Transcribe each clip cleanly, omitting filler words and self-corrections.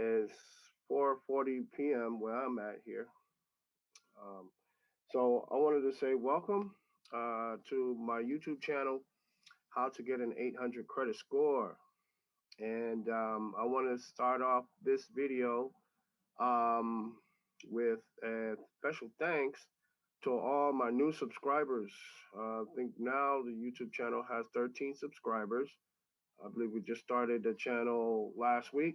It's 4:40 p.m. where I'm at here. Um, so I wanted to say welcome to my YouTube channel, How to Get an 800 Credit Score. And I want to start off this video um, with a special thanks to all my new subscribers. I think now the YouTube channel has 13 subscribers. I believe we just started the channel last week.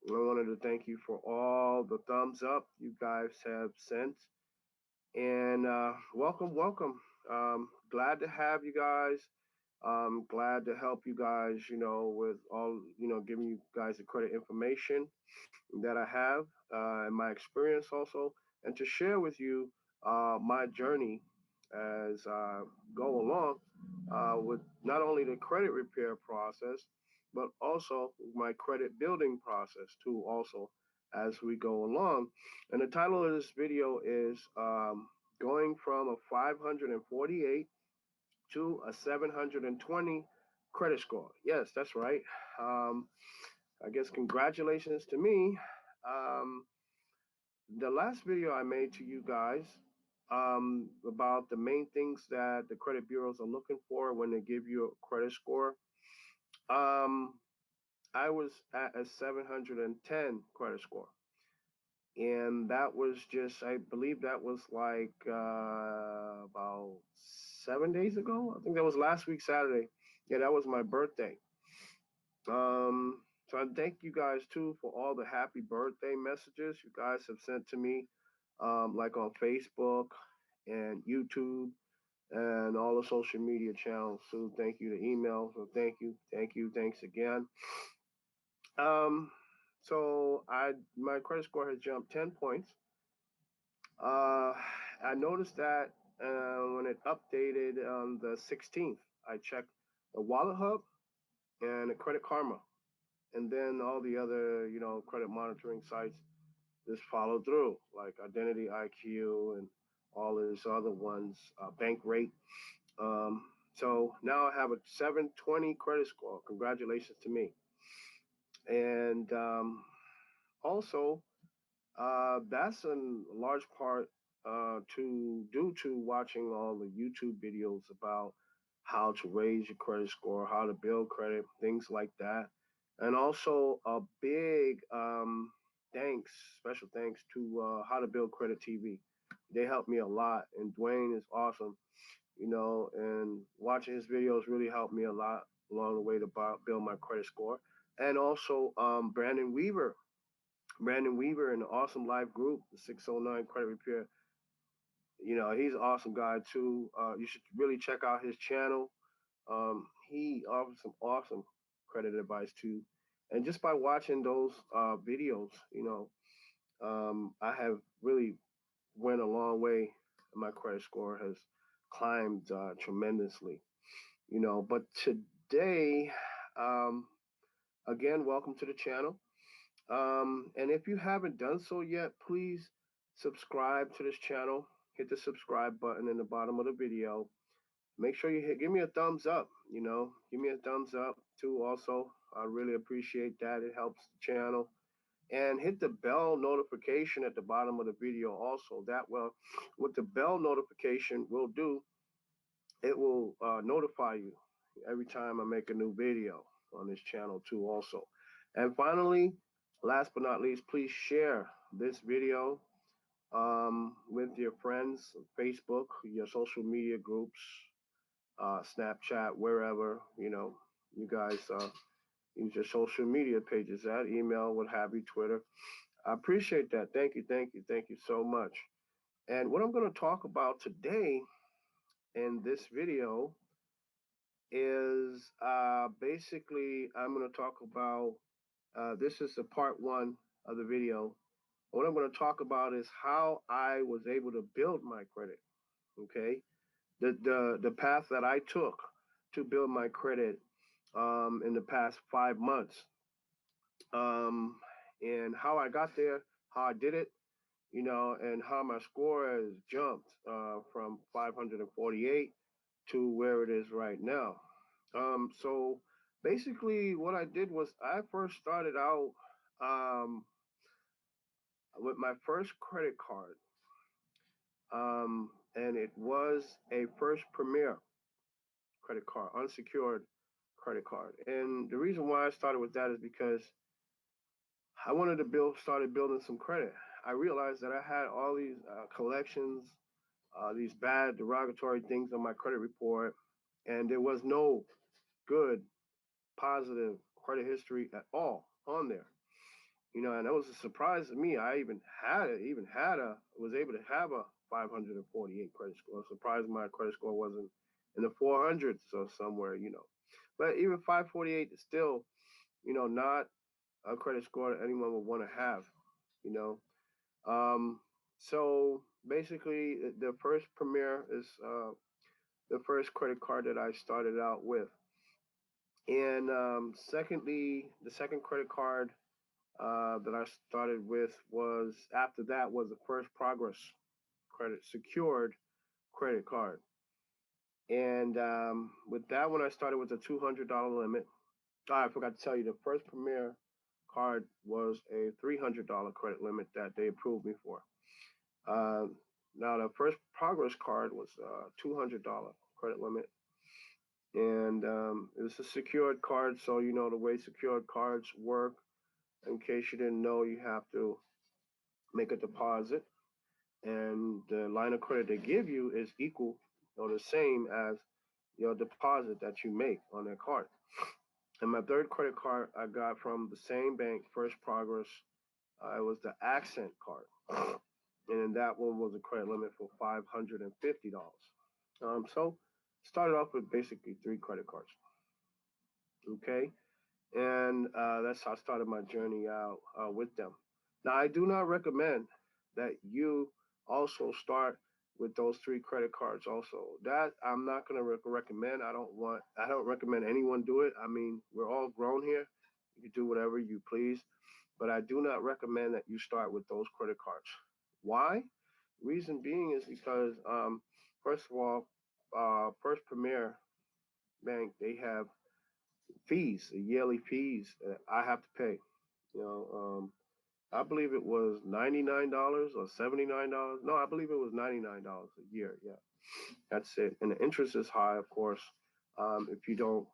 I wanted to thank you for all the thumbs up you guys have sent. And welcome, welcome. Glad to have you guys. Glad to help you guys, with all, giving you guys the credit information that I have and my experience also, and to share with you my journey as I go along with not only the credit repair process, but also my credit building process too, also as we go along. And the title of this video is Going from a 548 to a 720 credit score. Yes, that's right. Um, I guess congratulations to me. Um, the last video I made to you guys about the main things that the credit bureaus are looking for when they give you a credit score, um, I was at a 710 credit score. And that was just, I believe that was like about 7 days ago. I think that was last week, Saturday. Yeah, that was my birthday. So I thank you guys too for all the happy birthday messages you guys have sent to me, like on Facebook and YouTube and all the social media channels. So thank you. The email. So thank you, thanks again. Um, so my credit score has jumped 10 points. I noticed that when it updated on the 16th, I checked the Wallet Hub and the Credit Karma, and then all the other, credit monitoring sites just follow through, like Identity IQ and all these other ones, Bank Rate. Um, so now I have a 720 credit score. Congratulations to me. And also, that's in large part to due to watching all the YouTube videos about how to raise your credit score, how to build credit, things like that. And also a big thanks, special thanks to How to Build Credit TV. They helped me a lot, and Dwayne is awesome, and watching his videos really helped me a lot along the way to build my credit score. And also Brandon Weaver. Brandon Weaver in the Awesome Life group, the 609 Credit Repair. He's an awesome guy too. You should really check out his channel. He offers some awesome credit advice too. And just by watching those videos, I have really went a long way. My credit score has climbed tremendously. But today, um, again, welcome to the channel. And if you haven't done so yet, please subscribe to this channel. Hit the subscribe button in the bottom of the video. Make sure you give me a thumbs up. Give me a thumbs up too. Also, I really appreciate that. It helps the channel. And hit the bell notification at the bottom of the video. Also, that will, what the bell notification will do, it will notify you every time I make a new video on this channel too. Also, and finally, last but not least, please share this video with your friends, Facebook, your social media groups, Snapchat, wherever, you guys use your social media pages, that email, what have you, Twitter. I appreciate that. Thank you, thank you, thank you so much. And what I'm going to talk about today in this video is basically I'm going to talk about, this is the part one of the video. What I'm going to talk about is how I was able to build my credit. Okay, the path that I took to build my credit in the past 5 months, and how I got there, how I did it, and how my score has jumped from 548 to where it is right now. So basically, what I did was I first started out. um, with my first credit card, and it was a First Premier credit card, unsecured credit card. And the reason why I started with that is because I wanted to started building some credit. I realized that I had all these collections, these bad derogatory things on my credit report, and there was no good, positive credit history at all on there. And that was a surprise to me. I was able to have a 548 credit score. Surprised my credit score wasn't in the 400s or somewhere. But even 548 is still, not a credit score that anyone would want to have, you know. Um, so basically, the First Premier is the first credit card that I started out with. And secondly, the second credit card that I started with was after that was the First Progress credit secured credit card. And with that one, I started with a $200 limit. I forgot to tell you, the First Premier card was a $300 credit limit that they approved me for. Uh, Now, the First Progress card was a $200 credit limit. And it was a secured card, so you know the way secured cards work. In case you didn't know, you have to make a deposit, and the line of credit they give you is equal or the same as your deposit that you make on their card. And my third credit card I got from the same bank, First Progress. It was the Accent card, and that one was a credit limit for $550. So started off with basically three credit cards. Okay, and that's how I started my journey out with them. Now, I do not recommend that you also start with those three credit cards. Also, that I'm not going to recommend. I don't recommend anyone do it. I mean, we're all grown here. You can do whatever you please, but I do not recommend that you start with those credit cards. Why? Reason being is because, first of all, First Premier Bank, they have fees, yearly fees that I have to pay. You know, I believe it was $99 or $79. No, I believe it was $99 a year. Yeah, that's it. And the interest is high, of course. If you don't,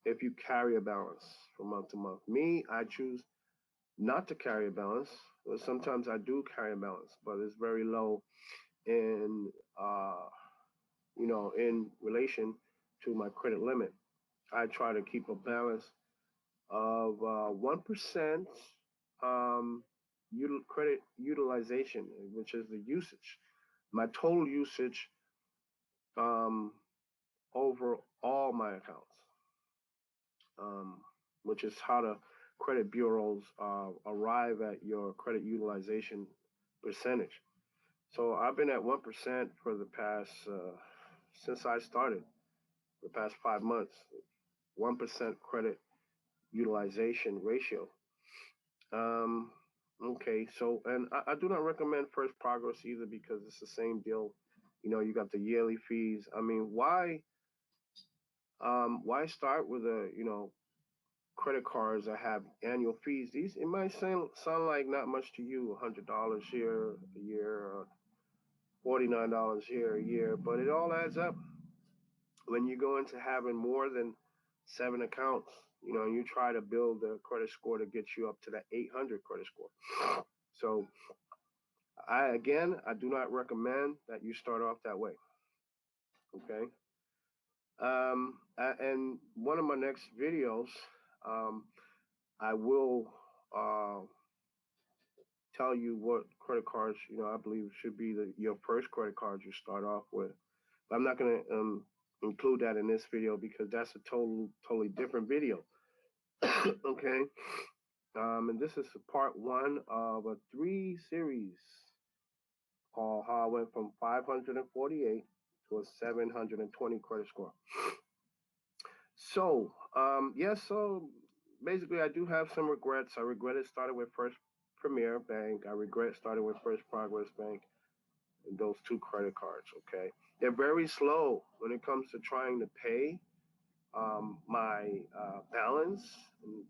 if you carry a balance from month to month. Me, I choose not to carry a balance. Well, sometimes I do carry a balance, but it's very low in, uh, in relation to my credit limit. I try to keep a balance of 1% um, credit utilization, which is the usage. My total usage um, over all my accounts, um, which is how the credit bureaus arrive at your credit utilization percentage. So I've been at 1% for the past, since I started, the past 5 months, 1% credit utilization ratio. Um, okay, so and I do not recommend First Progress either because it's the same deal. You got the yearly fees. I mean, why start with credit cards that have annual fees? These it might sound like not much to you, $100 here a year, $49 here a year, but it all adds up when you go into having more than 7 accounts. You try to build a credit score to get you up to that 800 credit score. So I do not recommend that you start off that way. Okay. And one of my next videos, um, I will uh, tell you what credit cards I believe should be your first credit card you start off with. But I'm not going to include that in this video because that's a totally different video. Okay. And this is part one of a 3 series called How I Went from 548 to a 720 credit score. So, so basically, I do have some regrets. I regretted starting with First Premier Bank. I regret starting with First Progress Bank. And those two credit cards, okay? They're very slow when it comes to trying to pay my balance and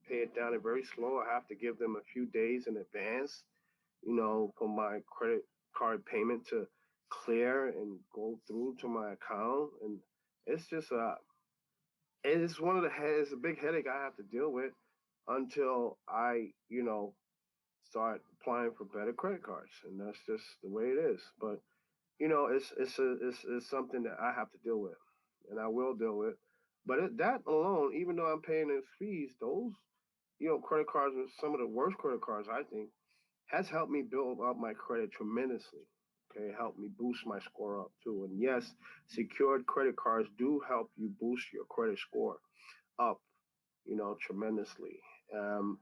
pay it down very slow. I have to give them a few days in advance, for my credit card payment to clear and go through to my account. And it's just it's one of the it's a big headache I have to deal with until I, start applying for better credit cards. And that's just the way it is. But it's something that I have to deal with, and I will deal with. But that alone, even though I'm paying those fees, those credit cards are some of the worst credit cards I think has helped me build up my credit tremendously. Okay, helped me boost my score up too. And yes, secured credit cards do help you boost your credit score up, tremendously.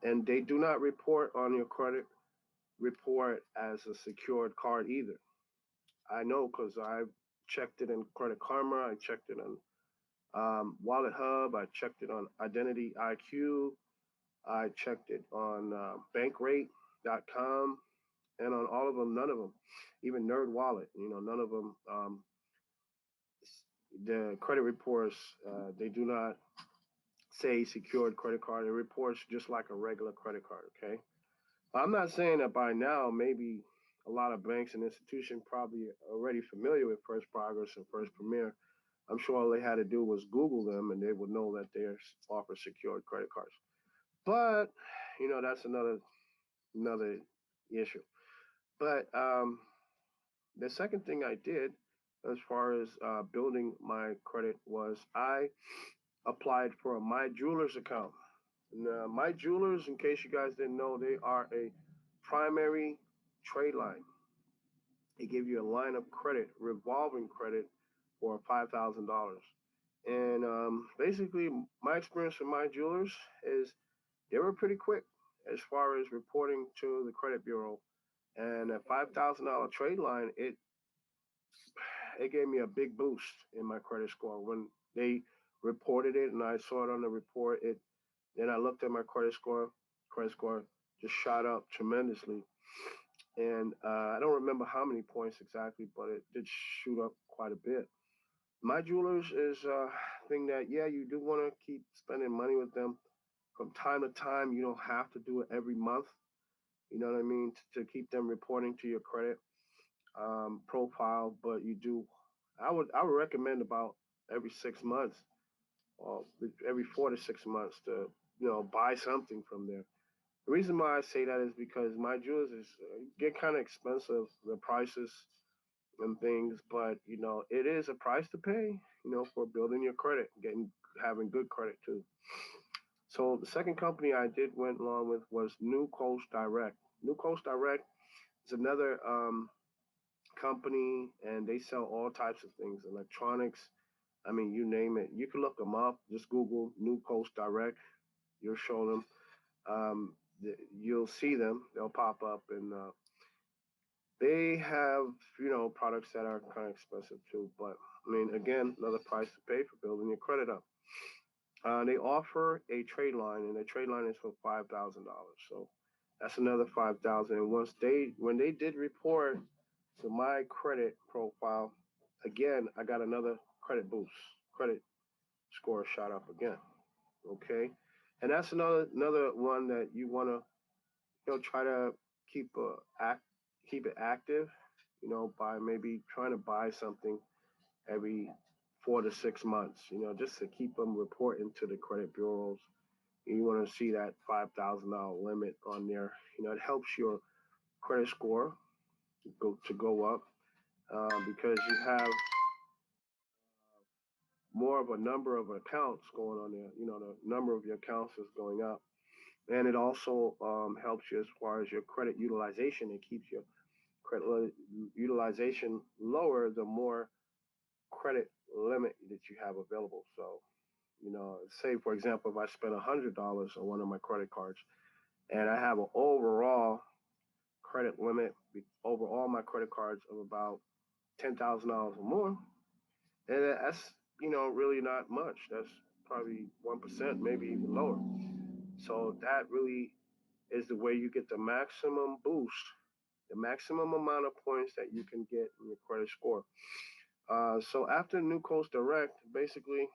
And they do not report on your credit report as a secured card either. I know because I've checked it in Credit Karma, I checked it on Wallet Hub, I checked it on Identity IQ, I checked it on Bankrate.com, and on all of them, none of them, even Nerd Wallet, none of them, the credit reports, they do not say secured credit card. It reports just like a regular credit card, okay? I'm not saying that by now, maybe a lot of banks and institutions probably already familiar with First Progress and First Premier. I'm sure all they had to do was Google them and they would know that they offer secured credit cards. But, that's another issue. But the second thing I did as far as building my credit was I applied for a My Jewelers account. Now, My Jewelers, in case you guys didn't know, they are a primary trade line. They give you a line of credit, revolving credit, for $5,000. And basically, my experience with My Jewelers is they were pretty quick as far as reporting to the credit bureau. And a $5,000 trade line, it gave me a big boost in my credit score when they reported it, and I saw it on the report. Then I looked at my credit score. Credit score just shot up tremendously, and I don't remember how many points exactly, but it did shoot up quite a bit. My Jewelers is a thing that, yeah, you do want to keep spending money with them from time to time. You don't have to do it every month. You know what I mean? To keep them reporting to your credit profile, but you do. I would recommend about every 6 months or every 4 to 6 months to buy something from there. The reason why I say that is because My Jewelers is get kind of expensive, the prices and things, but it is a price to pay, for building your credit, having good credit too. So the second company I did went along with was New Coast Direct. New Coast Direct is another company, and they sell all types of things, electronics. I mean, you name it. You can look them up. Just Google New Coast Direct. You'll show them. You'll see them. They'll pop up, and they have products that are kind of expensive too. But I mean, again, another price to pay for building your credit up. They offer a trade line, and the trade line is for $5,000. So that's another 5,000. And when they did report to my credit profile, again, I got another credit boost. Credit score shot up again. Okay, and that's another one that you want to try to keep keep it active. By maybe trying to buy something every 4 to 6 months. Just to keep them reporting to the credit bureaus. You want to see that $5,000 limit on there. It helps your credit score go up because you have more of a number of accounts going on there. The number of your accounts is going up. And it also helps you as far as your credit utilization. It keeps your credit utilization lower the more credit limit that you have available. So, say for example, if I spend $100 on one of my credit cards and I have an overall credit limit over all my credit cards of about $10,000 or more, and that's really not much. That's probably 1%, maybe even lower. So that really is the way you get the maximum boost, the maximum amount of points that you can get in your credit score. So after New Coast Direct, basically,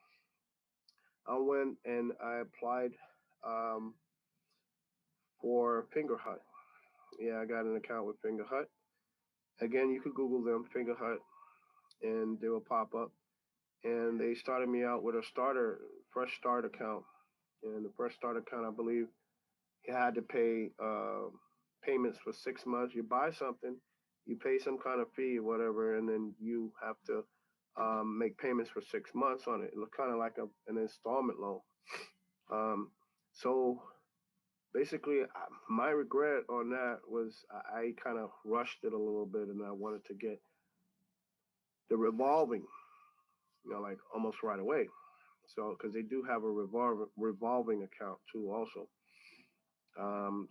I went and I applied. for Fingerhut. Yeah, I got an account with Fingerhut. Again, you could Google them, Fingerhut, and they will pop up. And they started me out with a fresh start account. And the fresh start account, I believe, you had to pay payments for 6 months. You buy something, you pay some kind of fee or whatever, and then you have to make payments for 6 months on it. It looked kind of like an installment loan. Um, so basically, my regret on that was I kind of rushed it a little bit, and I wanted to get the revolving, like almost right away. So because they do have a revolving account too, also.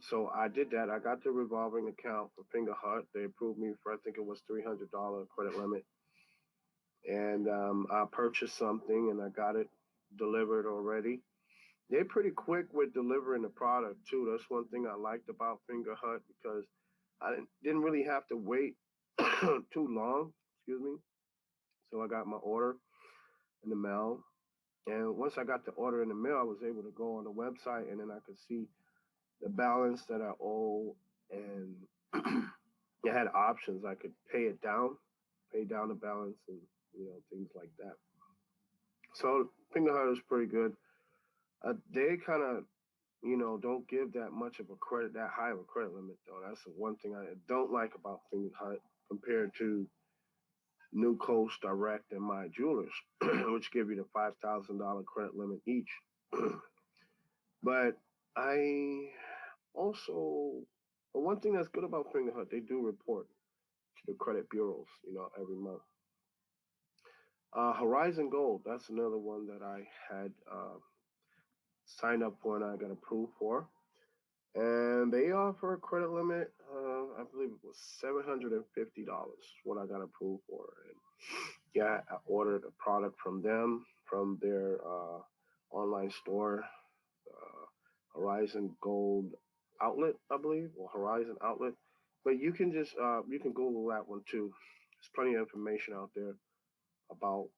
So I did that. I got the revolving account for Fingerhut. They approved me for I think it was $300 credit limit, and I purchased something and I got it delivered already. They're pretty quick with delivering the product too. That's one thing I liked about Fingerhut because I didn't really have to wait too long. Excuse me. So I got my order in the mail, and once I got the order in the mail, I was able to go on the website and then I could see the balance that I owe, and I had options. I could pay down the balance, and things like that. So Fingerhut is pretty good. They kind of don't give that much of a credit, that high of a credit limit though. That's the one thing I don't like about Fingerhut compared to New Coast Direct and My Jewelers, which give you the $5,000 credit limit each. But I also, one thing that's good about Fingerhut, they do report to the credit bureaus, every month. Horizon Gold, that's another one that I had signed up for and I got approved for. And they offer a credit limit, I believe it was $750, what I got approved for. And yeah, I ordered a product from them, from their online store, Horizon Gold Outlet, I believe, or Horizon Outlet. But you can Google that one too. There's plenty of information out there about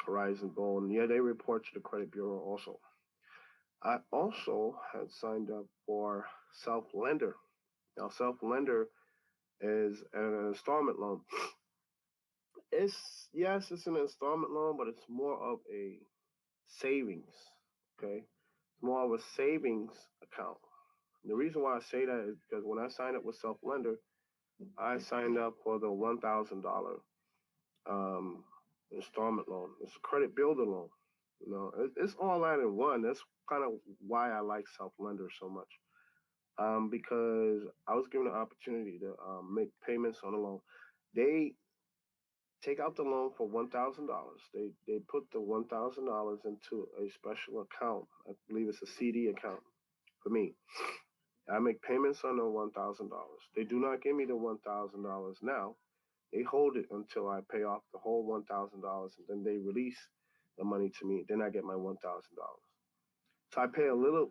Horizon Gold. And yeah, they report to the credit bureau also. I also had signed up for Self Lender. Now, Self Lender is an installment loan. It's an installment loan, but it's more of a savings. Okay, it's more of a savings account. The reason why I say that is because when I signed up with Self Lender, I signed up for the $1,000 um, installment loan. It's a credit builder loan. It's all that in one. That's kind of why I like Self Lender so much. Because I was given an opportunity to make payments on the loan. They take out the loan for $1,000. They put the $1,000 into a special account. I believe it's a CD account for me. I make payments on the $1,000. They do not give me the $1,000 now. They hold it until I pay off the whole $1,000, and then they release the money to me. Then I get my $1,000. So I pay a little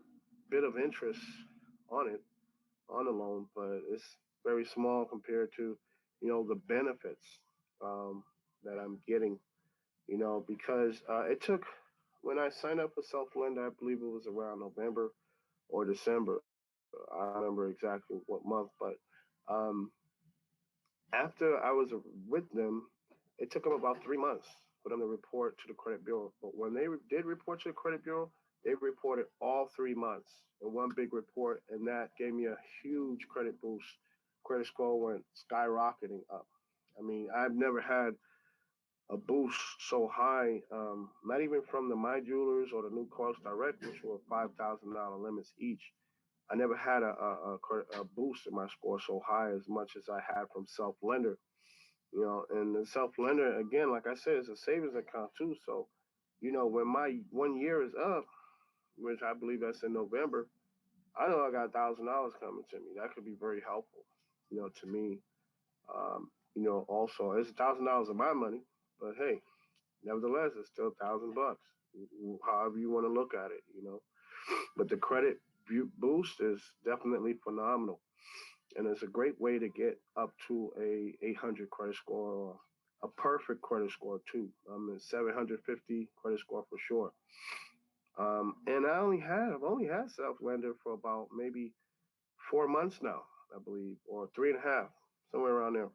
bit of interest on it, on the loan, but it's very small compared to, the benefits um, that I'm getting, because it took, when I signed up for Self Lend, I believe it was around November or December. I don't remember exactly what month, but um, after I was with them, it took them about 3 months for them to report to the credit bureau. But when they did report to the credit bureau, they reported all 3 months in one big report, and that gave me a huge credit boost. Credit score went skyrocketing up. I mean, I've never had a boost so high, not even from the My Jewelers or the New Coast Direct, which were $5,000 limits each. I never had a boost in my score so high as much as I had from Self Lender. And the Self Lender, again, like I said, is a savings account too. So, when my 1 year is up, which I believe that's in November, I know I got $1,000 coming to me. That could be very helpful, to me. Also, it's $1,000 of my money, but hey, nevertheless, it's still $1,000. However you want to look at it. But the credit boost is definitely phenomenal, and it's a great way to get up to a 800 credit score or a perfect credit score too. 750 credit score for sure. And I've only had Southlander for about maybe 4 months now, I believe, or three and a half, somewhere around there.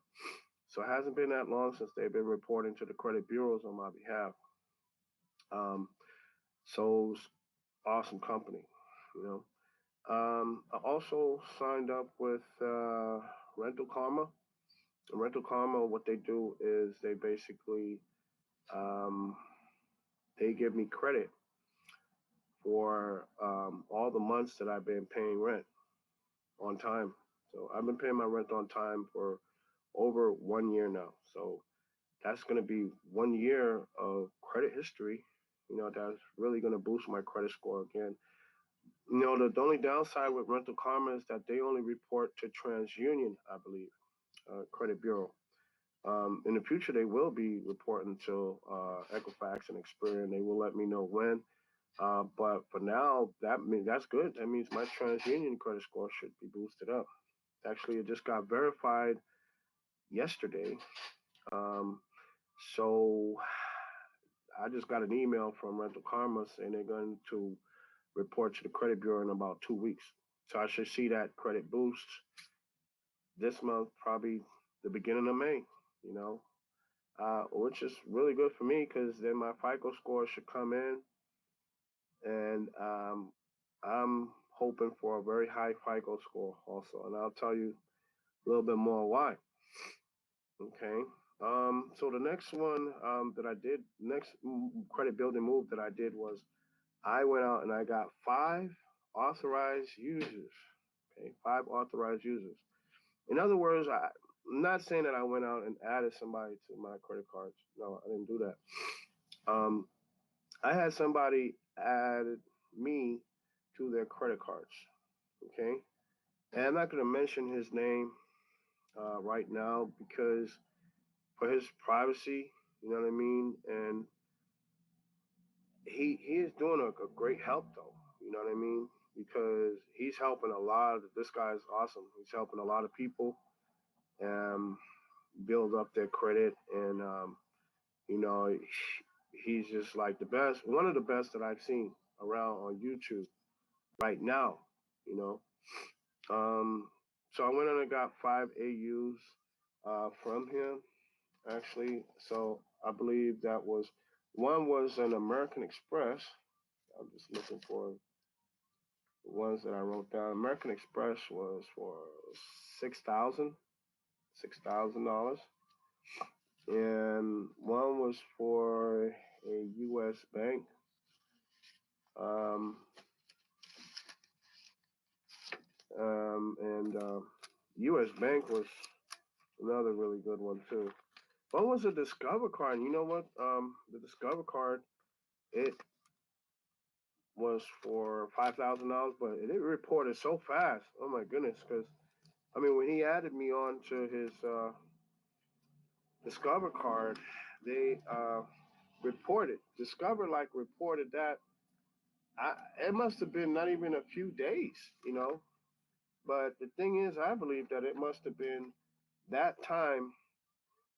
So it hasn't been that long since they've been reporting to the credit bureaus on my behalf. Um, so it's awesome company, you know. I also signed up with Rental Karma. Rental Karma, what they do is they basically um, they give me credit for all the months that I've been paying rent on time. So I've been paying my rent on time for over 1 year now. So that's going to be 1 year of credit history. You know, that's really going to boost my credit score again. You know, the only downside with Rental Karma is that they only report to TransUnion, I believe, credit bureau. In the future, they will be reporting to Equifax and Experian. They will let me know when. But for now, that's good. That means my TransUnion credit score should be boosted up. Actually, it just got verified yesterday. Um, so I just got an email from Rental Karma saying they're going to report to the credit bureau in about 2 weeks. So I should see that credit boost this month, probably the beginning of May, you know, which is really good for me because then my FICO score should come in, and I'm hoping for a very high FICO score also, and I'll tell you a little bit more why. Okay. So the next one that I did, next credit building move that I did was I went out and I got five authorized users. Okay, five authorized users. In other words, I'm not saying that I went out and added somebody to my credit cards. No, I didn't do that. I had somebody add me to their credit cards. Okay, and I'm not going to mention his name right now because for his privacy, you know what I mean. And he is doing a great help though. You know what I mean? Because he's helping a lot. This guy's awesome. He's helping a lot of people um, build up their credit, and you know, he's just like the best, one of the best that I've seen around on YouTube right now. You know, um, so I went and I got five AUs from him actually. So I believe that was one was an American Express. I'm just looking for the ones that I wrote down. American Express was for 6,000, $6,000, and one was for a U.S. bank. Um, and U.S. Bank was another really good one too. One was a Discover card. And you know what? The Discover card, it was for $5,000, but it reported so fast. Oh my goodness! Because I mean, when he added me on to his Discover card, they reported Discover like reported that it must have been not even a few days, you know. But the thing is, I believe that it must have been that time,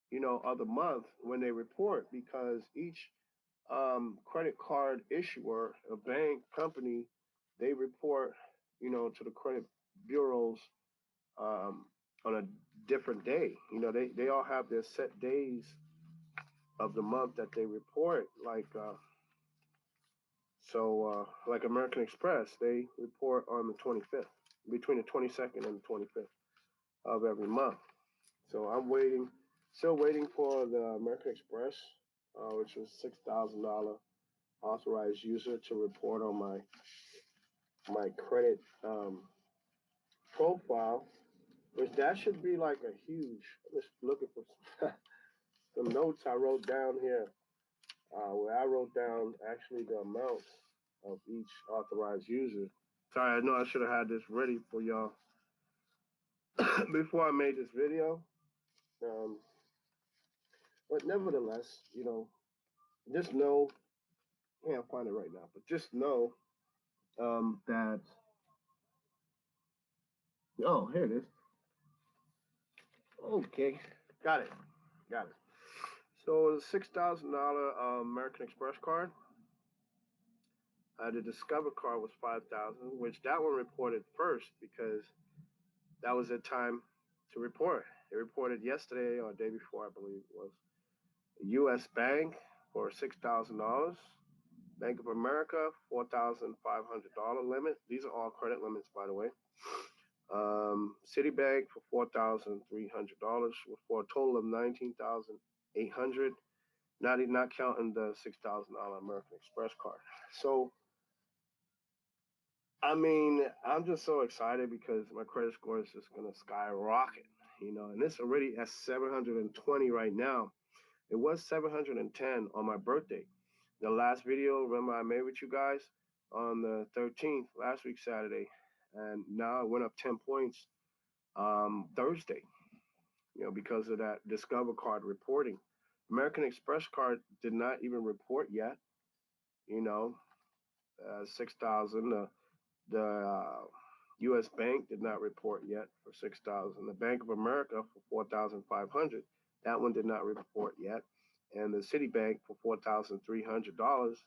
you know, of the month when they report because each credit card issuer, a bank company, they report, you know, to the credit bureaus um, on a different day. You know, they all have their set days of the month that they report. Like American Express, they report on the 25th, between the 22nd and the 25th of every month. So I'm waiting, still waiting for the American Express, which was $6,000 authorized user to report on my credit profile, which that should be like a huge. I'm just looking for some notes I wrote down here, where I wrote down actually the amounts of each authorized user. Sorry, I know I should have had this ready for y'all before I made this video. Um, but nevertheless, you know, just know, I can't find it right now, but just know that, oh, here it is. Okay, got it, got it. So the $6,000 American Express card, The Discover card was 5,000, which that one reported first because that was the time to report. It reported yesterday or the day before, I believe it was. U.S. Bank for $6,000. Bank of America, $4,500 limit. These are all credit limits, by the way. Citibank for $4,300 for a total of $19,800. Not counting the $6,000 American Express card. So, I mean, I'm just so excited because my credit score is just gonna skyrocket, and it's already at 720 right now. It was 710 on my birthday. The last video, remember, I made with you guys on the 13th, last week, Saturday. And now it went up 10 points Thursday, because of that Discover card reporting. American Express card did not even report yet, 6,000. The U.S. Bank did not report yet for 6,000. The Bank of America for 4,500. That one did not report yet. And the Citibank for $4,300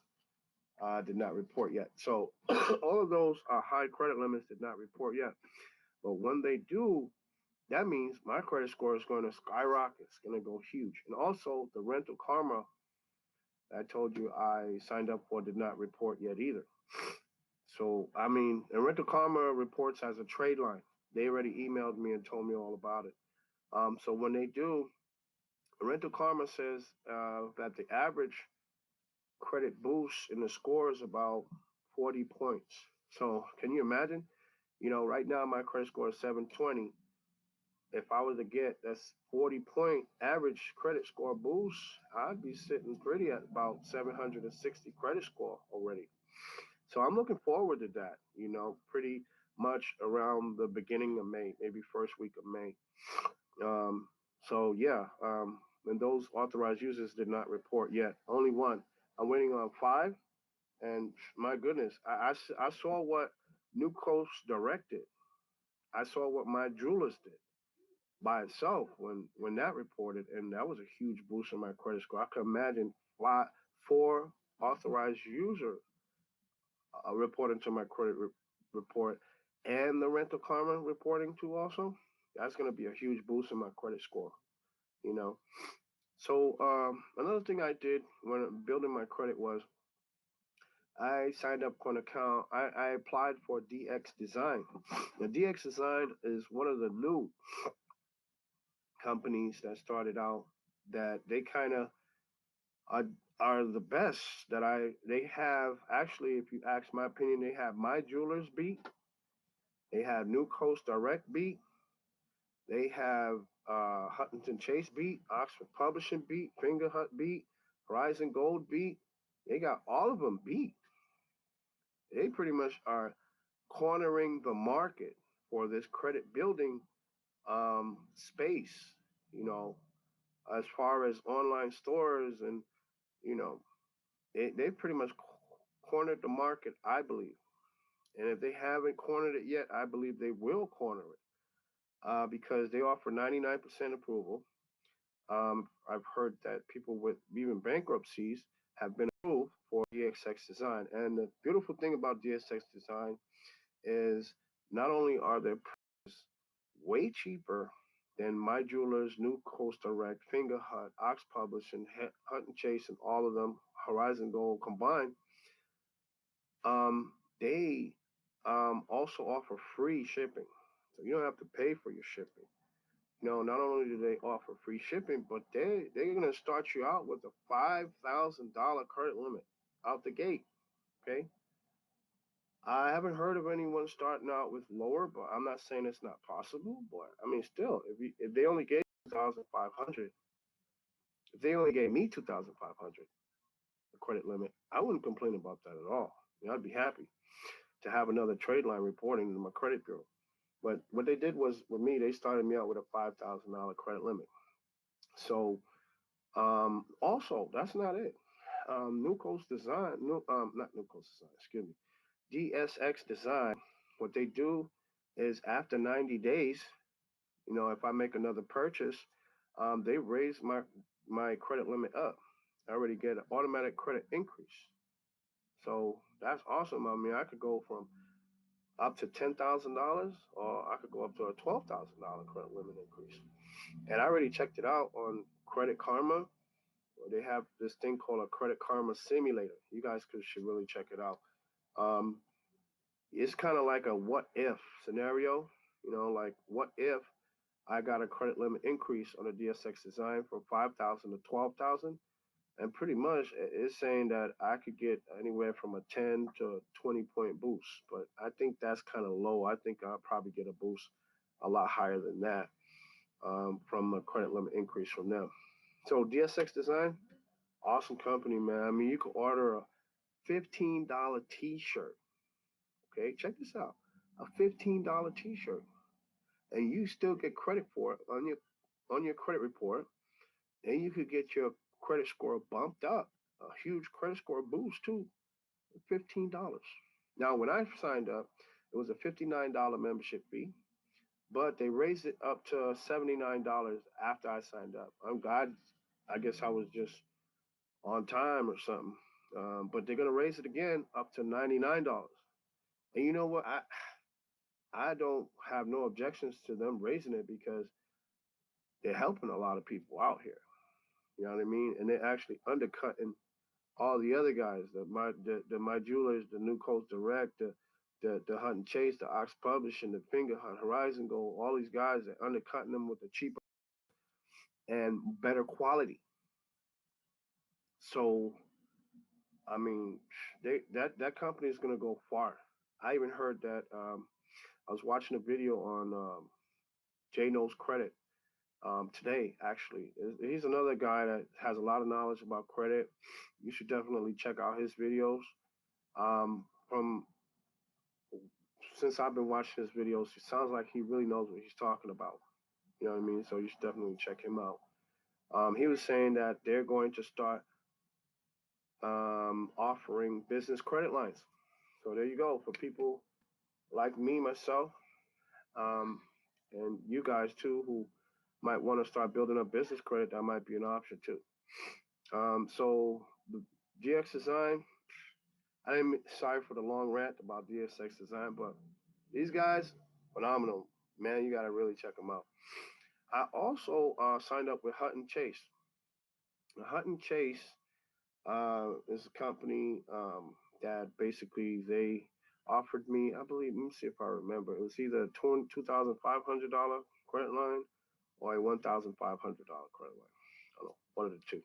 did not report yet. So all of those high credit limits did not report yet. But when they do, that means my credit score is going to skyrocket. It's going to go huge. And also the Rental Karma I told you I signed up for did not report yet either. So, I mean, and Rental Karma reports as a trade line. They already emailed me and told me all about it. So when they do, Rental Karma says that the average credit boost in the score is about 40 points. So can you imagine? Right now my credit score is 720. If I was to get that's 40-point average credit score boost, I'd be sitting pretty at about 760 credit score already. So I'm looking forward to that, pretty much around the beginning of May, maybe first week of May. So yeah, and those authorized users did not report yet. Only one. I'm waiting on 5, and my goodness, I saw what New Coast directed. I saw what my jewelers did by itself when that reported, and that was a huge boost in my credit score. I could imagine 4 authorized users reporting to my credit report, and the Rental Karma reporting too. Also, that's going to be a huge boost in my credit score. You know. So another thing I did when building my credit was I signed up for an account. I applied for DX Design. Now, DX Design is one of the new companies that started out that they kind of are the best that they have. Actually, if you ask my opinion, they have My Jewelers beat. They have New Coast Direct beat. They have Huntington Chase beat, Oxford Publishing beat, Finger Hut beat, Horizon Gold beat. They got all of them beat. They pretty much are cornering the market for this credit building space, as far as online stores and, you know, they pretty much cornered the market, I believe. And if they haven't cornered it yet, I believe they will corner it because they offer 99% approval. I've heard that people with even bankruptcies have been approved for DXX Design. And the beautiful thing about DXX Design is not only are their prices way cheaper than My Jewelers, New Coast Direct, Finger Hut, Ox Publishing, Hunt and Chase, and all of them, Horizon Gold combined, they also offer free shipping. So you don't have to pay for your shipping. Not only do they offer free shipping, but they're gonna start you out with a $5,000 credit limit out the gate. Okay. I haven't heard of anyone starting out with lower, but I'm not saying it's not possible. But I mean, still, if they only gave 2,500, if they only gave me 2,500, the credit limit, I wouldn't complain about that at all. I'd be happy to have another trade line reporting to my credit bureau. But what they did was with me, they started me out with a $5,000 credit limit. So also, that's not it. New Coast Design, not New Coast Design, excuse me, DSX Design. What they do is after 90 days, if I make another purchase, they raise my credit limit up. I already get an automatic credit increase. So That's awesome. I mean, I could go from up to $10,000, or I could go up to a $12,000 credit limit increase. And I already checked it out on Credit Karma. They have this thing called a Credit Karma simulator. You guys should really check it out. Um, it's kind of like a what if scenario. Like what if I got a credit limit increase on a DSX design from 5,000 to 12,000, and pretty much it's saying that I could get anywhere from a 10 to 20 point boost. But I think that's kind of low. I think I'll probably get a boost a lot higher than that from a credit limit increase from them. So DSX Design, awesome company, man. I mean, you can order a $15 T-shirt. Okay, check this out: a $15 T-shirt, and you still get credit for it on your credit report, and you could get your credit score bumped up, a huge credit score boost too, $15. Now, when I signed up, it was a $59 membership fee, but they raised it up to $79 after I signed up. I'm glad. I guess I was just on time or something. But they're gonna raise it again up to $99. And you know what? I don't have no objections to them raising it because they're helping a lot of people out here. You know what I mean? And they're actually undercutting all the other guys, the My Jewelers, the New Coast Direct, the Hunt and Chase, the Ox Publishing, the Finger Hunt, Horizon Gold, all these guys are undercutting them with the cheaper and better quality. So I mean, that company is gonna go far. I even heard that I was watching a video on Jay Knows Credit today. Actually, he's another guy that has a lot of knowledge about credit. You should definitely check out his videos. From since I've been watching his videos, it sounds like he really knows what he's talking about. You know what I mean? So you should definitely check him out. He was saying that they're going to start offering business credit lines. So there you go for people like me, myself, um, and you guys too, who might want to start building up business credit. That might be an option too. So the DX Design, I didn't. Sorry for the long rant about DSX Design, but these guys, phenomenal, man. You got to really check them out. I also signed up with Hutton Chase. Hutton Chase is a company that basically they offered me, I believe, let me see if I remember, it was either a $2,500 credit line or a $1,500 credit line. I don't know, one of the two.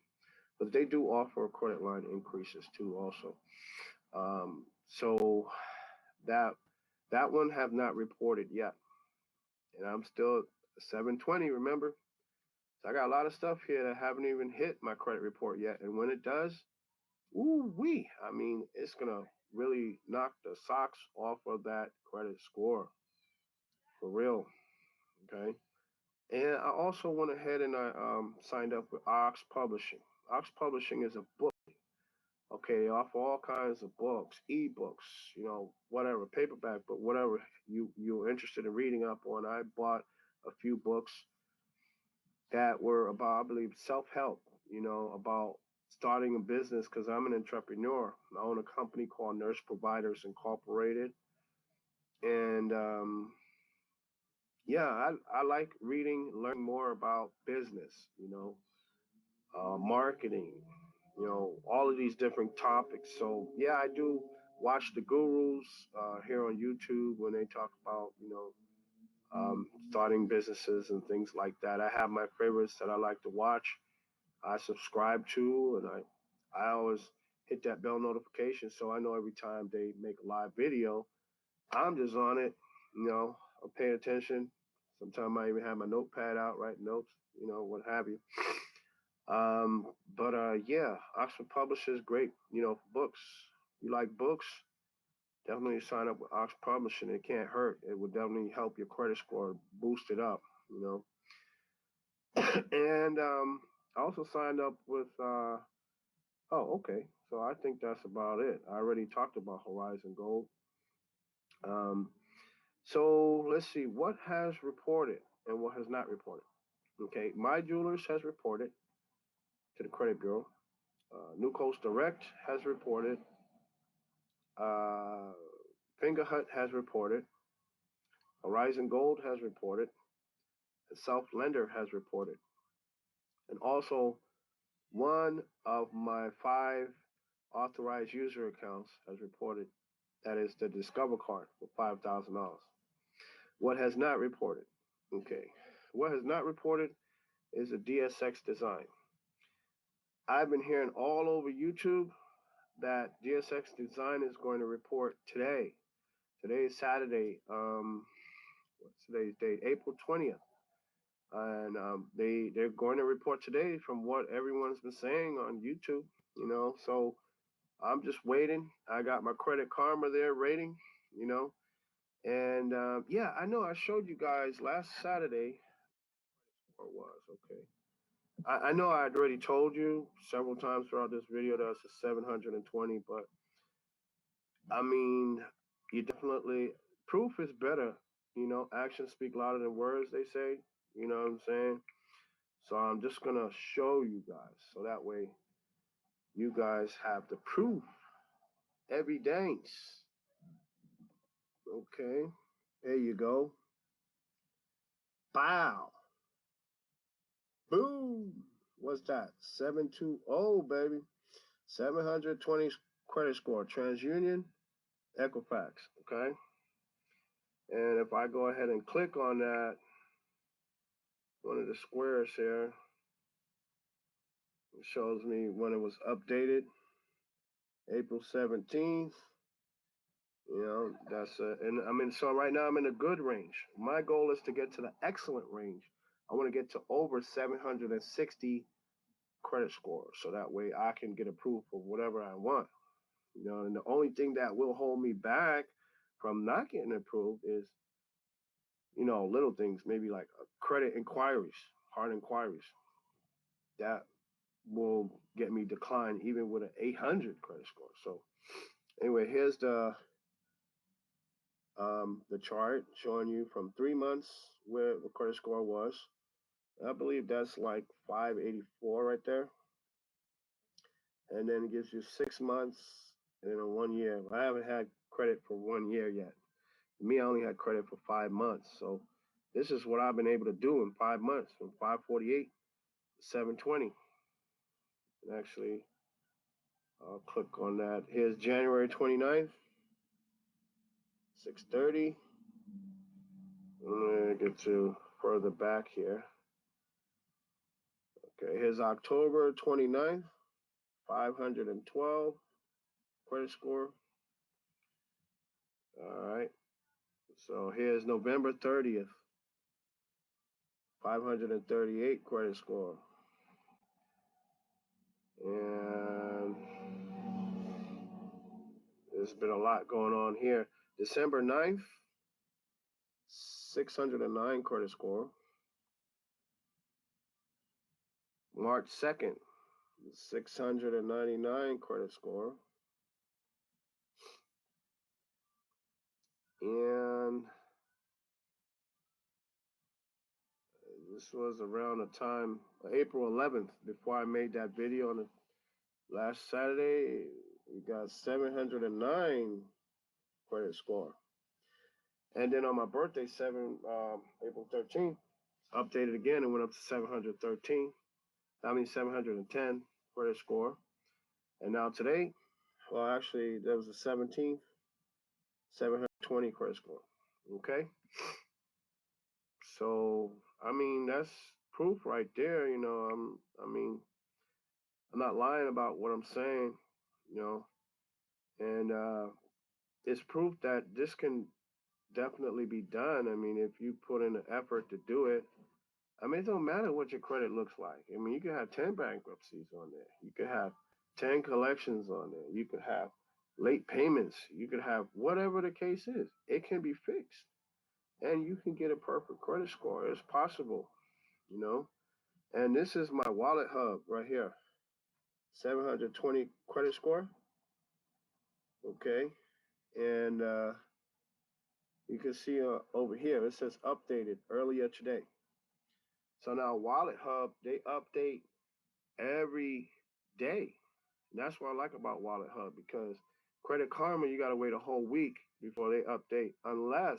But they do offer credit line increases too, also. So that that one have not reported yet, and I'm still 720. Remember, so I got a lot of stuff here that haven't even hit my credit report yet, and when it does, ooh wee! I mean, it's gonna really knock the socks off of that credit score for real. Okay, and I also went ahead and I signed up with Ox Publishing. Ox Publishing is a book. Okay, they offer all kinds of books, ebooks, whatever, paperback, but whatever you're interested in reading up on. I bought a few books that were about, I believe, self-help, about starting a business because I'm an entrepreneur. I own a company called Nurse Providers Incorporated. And yeah, I like reading, learning more about business, marketing, all of these different topics. So yeah, I do watch the gurus here on YouTube when they talk about, starting businesses and things like that. I have my favorites that I like to watch. I subscribe to, and I always hit that bell notification so I know every time they make a live video, I'm just on it. I'm paying attention. Sometimes I even have my notepad out, write notes, what have you. But yeah, Oxford Publishers great, for books. You like books? Definitely sign up with Ox Publishing. It can't hurt. It would definitely help your credit score boost it up, and I also signed up with. Oh, okay. So I think that's about it. I already talked about Horizon Gold. Um, so let's see what has reported and what has not reported. Okay, My Jewelers has reported to the credit bureau. New Coast Direct has reported. Fingerhut has reported. Horizon Gold has reported. And South Lender has reported. And also, one of my 5 authorized user accounts has reported. That is the Discover card for $5,000. What has not reported? Okay. What has not reported is a DSX design. I've been hearing all over YouTube that DSX design is going to report today. Today is Saturday. What's today's date? April 20th. And they're going to report today from what everyone's been saying on YouTube. So I'm just waiting. I got my Credit Karma there rating. And yeah, I know I showed you guys last Saturday. Or was okay. I know I had already told you several times throughout this video that it's a 720, but I mean, you definitely, proof is better. Actions speak louder than words, they say. You know what I'm saying? So I'm just going to show you guys so that way you guys have the proof, evidence. Okay, there you go. Bow. Boom. What's that? 720, baby. 720 credit score. TransUnion, Equifax. Okay. And if I go ahead and click on that, one of the squares here, it shows me when it was updated, April 17th. And I mean, so right now I'm in a good range. My goal is to get to the excellent range. I want to get to over 760 credit score, so that way I can get approved for whatever I want. And the only thing that will hold me back from not getting approved is, little things, maybe like credit inquiries, hard inquiries. That will get me declined even with an 800 credit score. So anyway, here's the chart showing you from 3 months where the credit score was. I believe that's like 584 right there. And then it gives you 6 months and then 1 year. I haven't had credit for 1 year yet. Me, I only had credit for 5 months. So this is what I've been able to do in 5 months, from 548 to 720. And actually, I'll click on that. Here's January 29th, 630. I'm going to get to further back here. Okay, here's October 29th, 512 credit score. All right. So here's November 30th, 538 credit score. And there's been a lot going on here. December 9th, 609 credit score. March 2nd, 699 credit score. And this was around the time, April 11th, before I made that video on the last Saturday. We got 709 credit score. And then on my birthday, April 13th, updated again and went up to 713. 710 credit score. And now today, well, actually, that was the 17th, 720 credit score. Okay. So, I mean, that's proof right there. I'm not lying about what I'm saying, and it's proof that this can definitely be done. I mean, if you put in the effort to do it, I mean, it don't matter what your credit looks like. I mean, you could have 10 bankruptcies on there. You could have 10 collections on there. You could have late payments. You could have whatever the case is. It can be fixed. And you can get a perfect credit score. It's possible, And this is my Wallet Hub right here. 720 credit score. Okay. And you can see over here, it says updated earlier today. So now Wallet Hub, they update every day. And that's what I like about Wallet Hub, because Credit Karma, you got to wait a whole week before they update, unless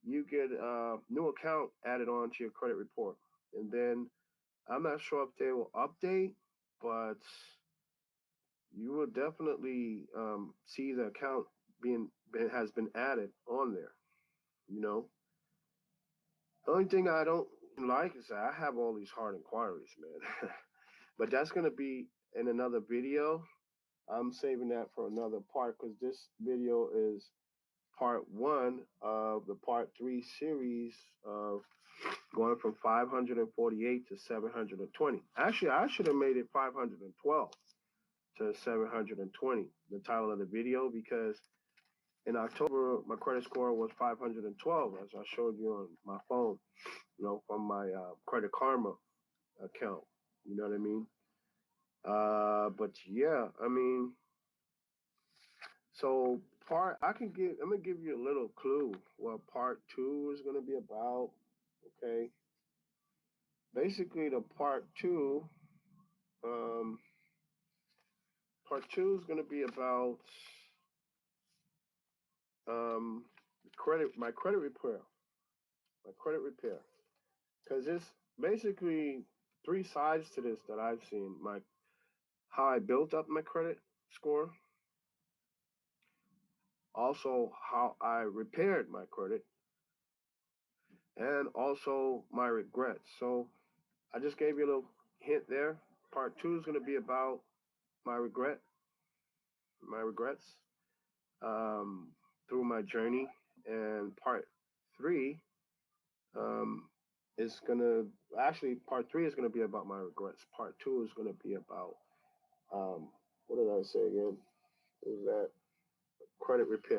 you get a new account added on to your credit report. And then I'm not sure if they will update, but you will definitely see the account has been added on there. You know, the only thing I don't like is that I have all these hard inquiries, man. But that's gonna be in another video. I'm saving that for another part because this video is part one of the part three series of going from 548 to 720. Actually, I should have made it 512 to 720, the title of the video, because in October, my credit score was 512, as I showed you on my phone, from my Credit Karma account. You know what I mean? But yeah, I mean, so I'm gonna give you a little clue what part two is gonna be about. Okay. Basically, um, part two is gonna be about um, my credit repair, because there's basically three sides to this that I've seen. How I built up my credit score, also how I repaired my credit, and also my regrets. So I just gave you a little hint there. Part two is going to be about my regrets um, through my journey, and part three um, is going to part three is going to be about my regrets. Part two is going to be about what did I say again? Is that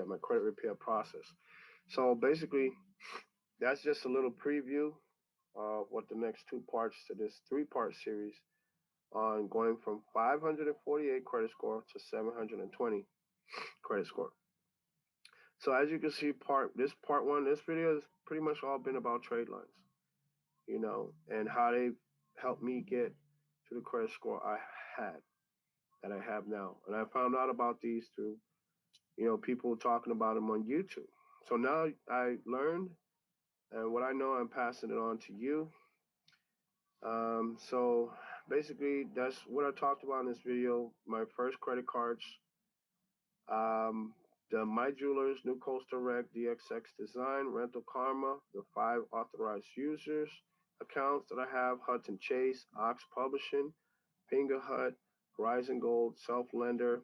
my credit repair process. So basically, that's just a little preview of what the next two parts to this three-part series on going from 548 credit score to 720 credit score. So as you can see, part one, this video has pretty much all been about trade lines, and how they helped me get to the credit score that I have now. And I found out about these through, people talking about them on YouTube. So now I learned, and what I know, I'm passing it on to you. So basically, that's what I talked about in this video. My first credit cards, the My Jewelers, New Coastal Rec, DXX Design, Rental Karma, the 5 authorized users accounts that I have, Hudson Chase, Ox Publishing, Finger Hut, Horizon Gold, Self Lender,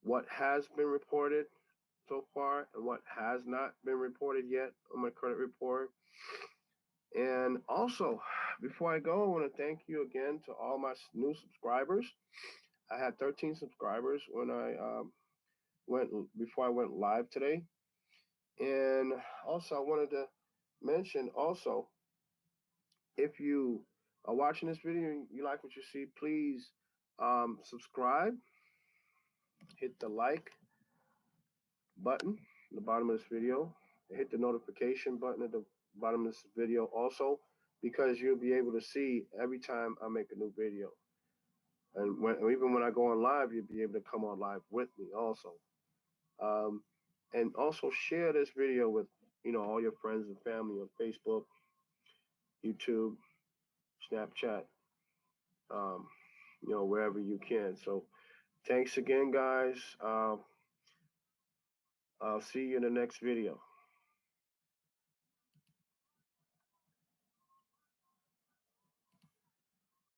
what has been reported so far and what has not been reported yet on my credit report. And also, before I go, I want to thank you again to all my new subscribers. I had 13 subscribers when before I went live today. And also, I wanted to mention also, if you are watching this video and you like what you see, please subscribe, hit the like button at the bottom of this video, and hit the notification button at the bottom of this video also, because you'll be able to see every time I make a new video. And even when I go on live, you'll be able to come on live with me also. And also share this video with, all your friends and family on Facebook, YouTube, Snapchat, wherever you can. So thanks again, guys. I'll see you in the next video.